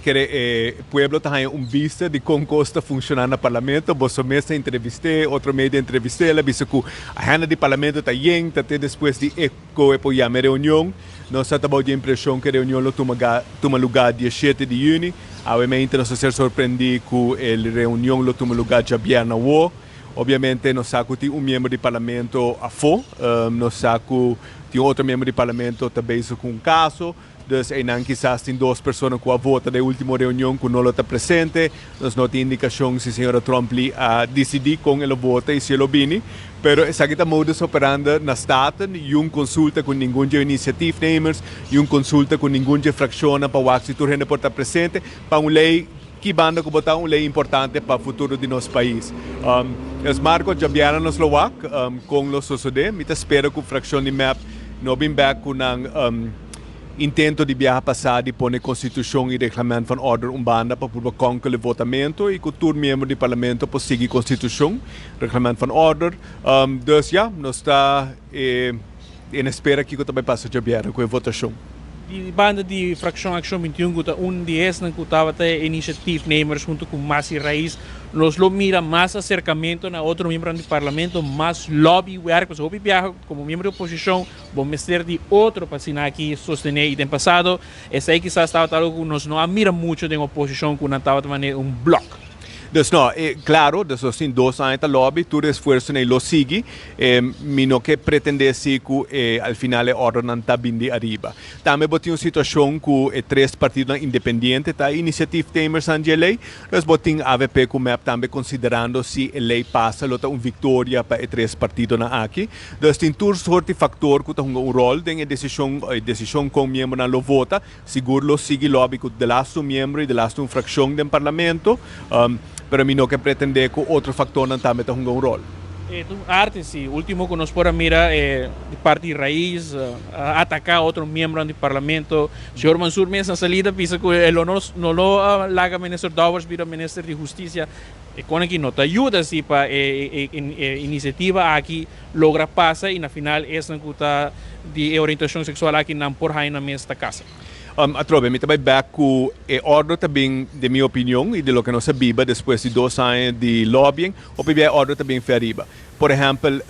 que pueblo tem vista de como está funcionando o parlamento, você mesmo entrevistei, outro meio entrevistei, ela disse que a renda do parlamento está bem, até depois de apoiar a reunião, nós estamos de impressão que a reunião toma lugar dia 7 de junho, obviamente nós estamos surpreendidos que a reunião toma lugar dia viernes. Obviamente nós sabemos que membro do parlamento a fo, nós sabemos que outro membro do parlamento também com um caso. Então, quizás tem duas pessoas que votam na última reunião que não está presente. Nós não temos indicação se a senhora Trump decidir com ele vota e se ele vini. Pero essa que modus operandi na Staten e consulta com nenhum iniciative namers e consulta com nenhum fração para o se tu rende por estar presente para uma lei que banda que botar uma lei importante para o futuro de nosso país. Os marcos já vieram no Slovak com os SOSOD. Eu espero que a fração de MEP não venha back com intento de viajar passado e pôr a Constituição e Regulamento van Order banda para poder concluir o votamento e que todo membro do Parlamento possa seguir a Constituição, Regulamento van Order. Então, nós estamos em espera que também passe a viajar com a votação. Die banda de Fracción Acción 21 que de esta que estava iniciativnemers junto com Masi Raiz nos lo mira más acercamiento a otro miembro del parlamento, más lobby work, pues hoy viajo como miembro de oposición, vamos a ser de otro para aquí sostener y en pasado, ese ahí quizás estaba algo que nos no admira mucho de oposición que estaba de un bloque. Dus no, claro, dus assim 2 anos de lobby, todo esforço nem lo sigue, não que pretendesse que al final a ordem não está bem de arriba. Também botem uma situação que 3 partidos independentes, tá iniciativa temers an lei, nós botem AVP com MEP também considerando se a lei passa, lota uma vitória para 3 partidos na aqui. Dus tem todo sorte de fator que tem um rol em decisão com membro na lo vota, seguro lo sigue lobby que de lasto membro e de lasto uma fração do parlamento. Pero mi no que pretende que otro factor no también tenga un rol. Arte, sí, último que nos pueda mirar, de parte raíz, atacar a otro miembro del parlamento. Señor Mansur, esa salida, piensa que no lo laga ministro Dowers, pero ministro de justicia, con aquí no te ayuda, sí, para iniciativa aquí logra pasar y al final es una de orientación sexual aquí no por ahí en esta casa. Atrobe, me também back com a ordem também, de minha opinião, e de lo que nós sabíamos depois de 2 anos de lobbying, ou a ordem também foi arriba. Por exemplo,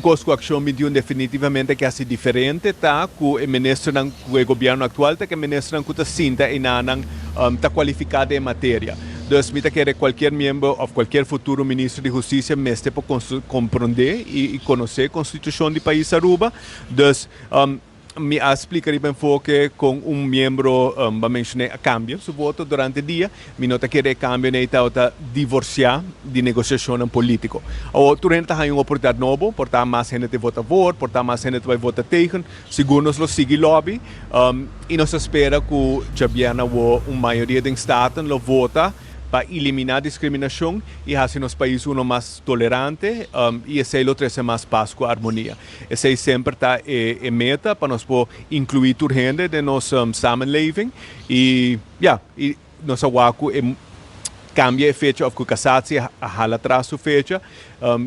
coisa com a Ação 21 definitivamente que é diferente, tá? Com o ministro do governo atual, que o ministro que está sinta e não está qualificado em matéria. Então, me quer qualquer membro ou qualquer futuro ministro de Justiça mestre para compreender e conhecer a Constituição do país Aruba. Então, me explicarei bem que com membro, vamos mencionar a cambio, seu voto durante o dia, me nota que cambio nem está divorciar de negociação política. Ou tu renta tem uma oportunidade nova, portar mais gente vota a favor, portar mais gente vai votar tegen, segundo nós lo sigue lobby, e nós espera que já venha uma maioria do estado lo vota para eliminar a discriminação e fazer nos países mais tolerante e esse é o trazer mais paz com a harmonia. Esse sempre está a meta para nós incluir toda a gente de nosso samenleving e nossa waku cambia a fecha of casatie a hala atrás a fecha,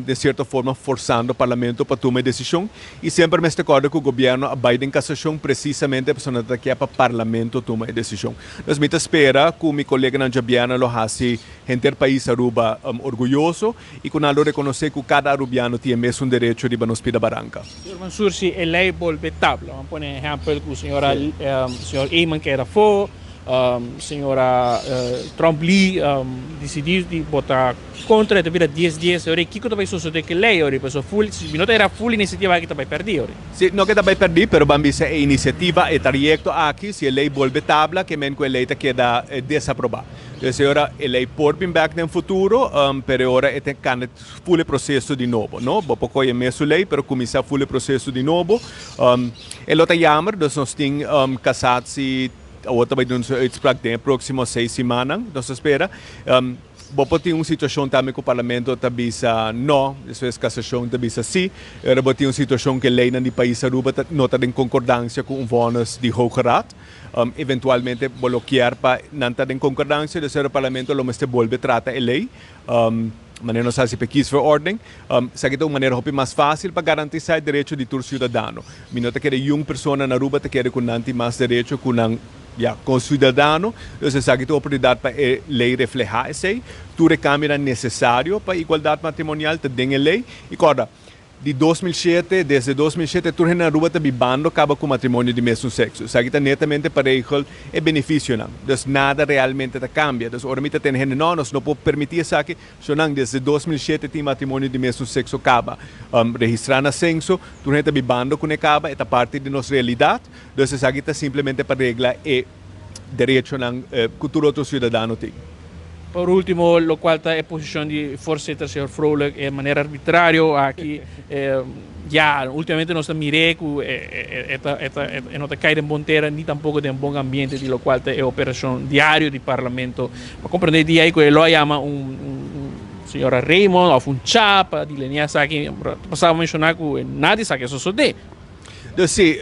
de certa forma forçando o parlamento para tomar decisão e sempre me recordo que o governo abaixa em cassação precisamente para que para o parlamento tomar a decisão. Nós me espera que o meu colega na Jabiana lo hace gente do país Aruba orgulhoso e que nós reconhecer que cada arubiano tem mesmo direito de nos pida barranca. Senhor Mansur, se a lei volve tabla, vamos pôr exemplo que o senhor Eyman que era fo, senhora Trump Lee decidiu de botar contra de 10 ora que também sucede que lei ora pessoa full não era full iniciativa que também perdi ora sim não que também perdi pero vamos dizer a iniciativa é trajecto aqui se a lei volve tabla que men que a lei está queda desaprovar então agora a lei por bem back no futuro pero agora é tem que full processo de novo não vou pouco é mesmo lei pero começar full processo de novo ela está jammer dus nós tem casados outra vai dar uma uitspraak na próxima 6 semanas, nós espera. Vou ter uma situação também que o parlamento está bisa não, isso é cassação está bisa sim. Agora vou ter uma situação que a lei no país Aruba não está em concordância com votos de Hoge Raad. Eventualmente bloquear para não estar em concordância, o parlamento lo mesmo volve trata a lei. Maneira não se pequis for ordem, se aqui é uma maneira mais fácil para garantir o direito de todo cidadão. Minota que uma pessoa na Aruba te quer com mais direito com ya, com o cidadão, você sabe que tem a oportunidade para a lei reflejar isso aí, tu recâmara necessário para a igualdade matrimonial, te tem a lei, e agora, desde 2007, tu na rua está bibando acaba com matrimônio de mesmo sexo. Sabe que está netamente parejo é benefício, não. Então, nada realmente te cambia. Então, agora mesmo tem gente, não pode permitir que desde 2007 tem matrimônio de mesmo sexo acaba. Registrar na censo, tu está bibando com acaba, é parte de nossa realidade. Então, sabe que está simplesmente para regla e direito que todo outro cidadão tem. Por último, lo cual está en posición de voorzitter, señor Vrolijk, de manera arbitraria. Aquí, ya, últimamente no está miré que no te cae en bontera ni tampoco en buen ambiente, de lo cual es operación diario del Parlamento. Para comprender día ahí que lo llama señora Raymond o un chapa, de línea aquí, pasaba a mencionar que nadie sabe que eso sucede. Então, sim,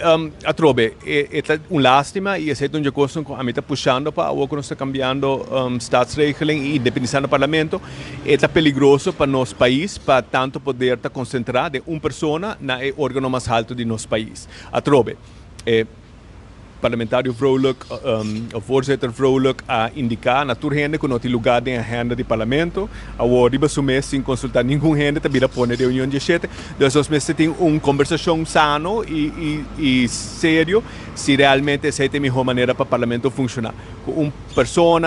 a trobe, é uma lástima e é onde a mim está puxando para o que nós está cambiando statsregeling e independência do parlamento. É perigoso para nosso país, para tanto poder estar concentrar de uma pessoa na órgão mais alto de nosso país. A trobe, parlamentário Vrolijk, o voorzitter Vrolijk a indicar na tua gente que não tem lugar na agenda do parlamento, a hora de sem consultar nenhum gente, também pôr na reunião de sete. Então, nós meses tem uma conversação sano e sério se realmente essa é a melhor maneira para o parlamento funcionar. Com uma pessoa,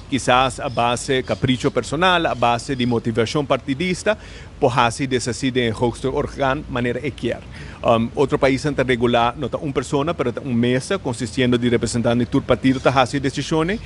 quizás a base capricho personal, a base de motivação partidista, por assim decidir em hoogste órgão maneira que quer. Outro país está regular, não está uma pessoa, mas uma mesa consistindo de representantes do partido, está fazendo decisões.